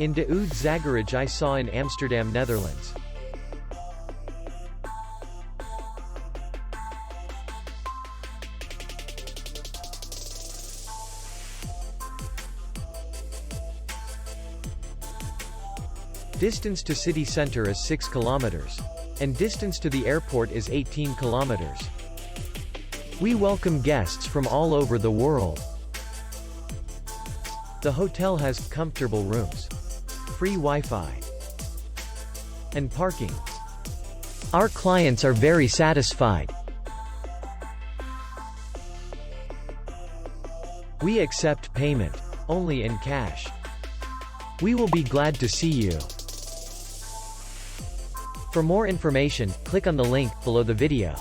In de Oude Zagerij I Saw in Amsterdam, Netherlands. Distance to city center is 6 kilometers. And distance to the airport is 18 kilometers. We welcome guests from all over the world. The hotel has comfortable rooms, free Wi-Fi, and parking. Our clients are very satisfied. We accept payment only in cash. We will be glad to see you. For more information, click on the link below the video.